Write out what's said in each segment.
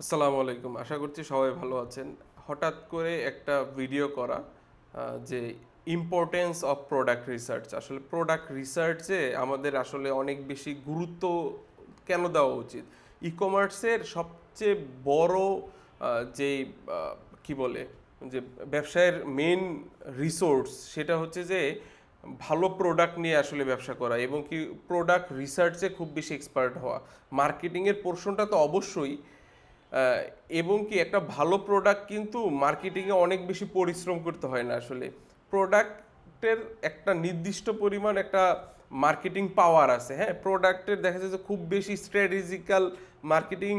আসসালামু আলাইকুম। আশা করছি সবাই ভালো আছেন। হঠাৎ করে একটা ভিডিও করা যে ইম্পর্টেন্স অফ প্রোডাক্ট রিসার্চ। আসলে প্রোডাক্ট রিসার্চে আমাদের আসলে অনেক বেশি গুরুত্ব কেন দেওয়া উচিত? ই-কমার্সের সবচেয়ে বড় যেই কি বলে যে ব্যবসায়ের মেন রিসোর্স সেটা হচ্ছে যে ভালো প্রোডাক্ট নিয়ে আসলে ব্যবসা করা এবং কি প্রোডাক্ট রিসার্চে খুব বেশি এক্সপার্ট হওয়া। মার্কেটিংয়ের পোর্শনটা তো অবশ্যই, আহ, এবং কি একটা ভালো প্রোডাক্ট কিন্তু মার্কেটিংয়ে অনেক বেশি পরিশ্রম করতে হয় না আসলে। প্রোডাক্টের একটা নির্দিষ্ট পরিমাণ একটা মার্কেটিং পাওয়ার আছে। হ্যাঁ, প্রোডাক্টের দেখা যায় যে খুব বেশি স্ট্র্যাটেজিক্যাল মার্কেটিং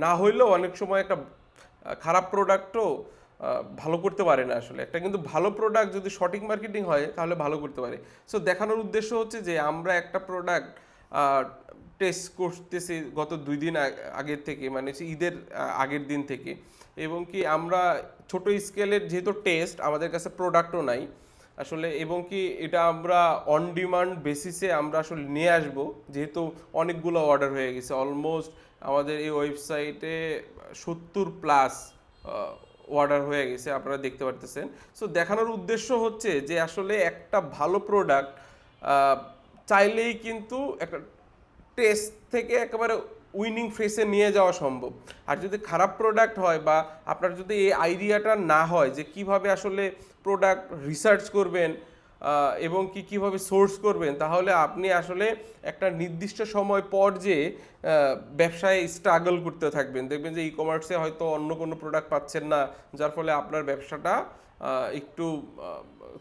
না হইলেও অনেক সময় একটা খারাপ প্রোডাক্টও ভালো করতে পারে না আসলে। একটা কিন্তু ভালো প্রোডাক্ট যদি সঠিক মার্কেটিং হয় তাহলে ভালো করতে পারে। সো দেখানোর উদ্দেশ্য হচ্ছে যে আমরা একটা প্রোডাক্ট টেস্ট করতেছি গত 2 দিন আগের থেকে, মানে হচ্ছে ঈদের আগের দিন থেকে, এবং কি আমরা ছোট স্কেলের যেহেতু টেস্ট, আমাদের কাছে প্রোডাক্টও নাই আসলে, এবং কি এটা আমরা অন ডিমান্ড বেসিসে আমরা আসলে নিয়ে আসব, যেহেতু অনেকগুলো অর্ডার হয়ে গেছে অলমোস্ট। আমাদের এই ওয়েবসাইটে 70+ অর্ডার হয়ে গেছে, আপনারা দেখতে পারতেছেন। সো দেখানোর উদ্দেশ্য হচ্ছে যে আসলে একটা ভালো প্রোডাক্ট চাইলেই কিন্তু একটা টেস্ট থেকে একেবারে উইনিং ফেসে নিয়ে যাওয়া সম্ভব। আর যদি খারাপ প্রোডাক্ট হয় বা আপনার যদি এই আইডিয়াটা না হয় যে কিভাবে আসলে প্রোডাক্ট রিসার্চ করবেন এবং কি কিভাবে সোর্স করবেন, তাহলে আপনি আসলে একটা নির্দিষ্ট সময় পর যে ব্যবসায় স্ট্রাগল করতে থাকবেন। দেখবেন যে ই কমার্সে হয়তো অন্য কোনো প্রোডাক্ট পাচ্ছেন না, যার ফলে আপনার ব্যবসাটা একটু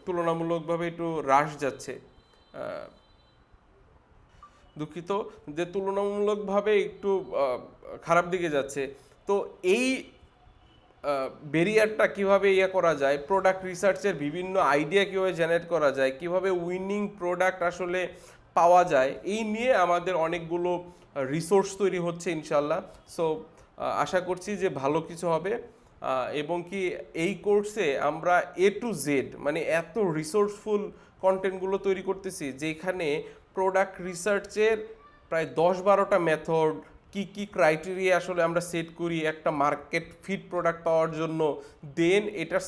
তুলনামূলকভাবে একটু হ্রাস যাচ্ছে। দুঃখিত, যে তুলনামূলকভাবে একটু খারাপ দিকে যাচ্ছে। তো এই ব্যারিয়ারটা কিভাবে করা যায়, প্রোডাক্ট রিসার্চের বিভিন্ন আইডিয়া কিভাবে জেনারেট করা যায়, কিভাবে উইনিং প্রোডাক্ট আসলে পাওয়া যায়, এই নিয়ে আমাদের অনেকগুলো রিসোর্স তৈরি হচ্ছে ইনশাল্লাহ। সো আশা করছি যে ভালো কিছু হবে। এবং কি এই কোর্সে আমরা A to Z মানে এত রিসোর্সফুল কন্টেন্টগুলো তৈরি করতেছি, যেখানে প্রোডাক্ট রিসার্চের প্রায় 10-12টা মেথড, কি কি ক্রাইটেরিয়া আসলে আমরা সেট করি একটা মার্কেট ফিট প্রোডাক্ট পাওয়ার জন্য, দেন এটা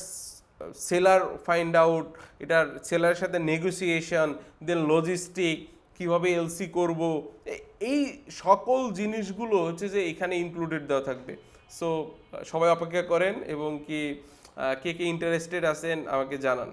সেলার ফাইন্ড আউট, এটার সেলারের সাথে নেগোসিয়েশন, দেন লজিস্টিক, কিভাবে এলসি করব, এই সকল জিনিসগুলো হচ্ছে যে এখানে ইনক্লুডেড দেওয়া থাকবে। সো সবাই অপেক্ষা করেন এবং কি কে কে ইন্টারেস্টেড আছেন আমাকে জানান।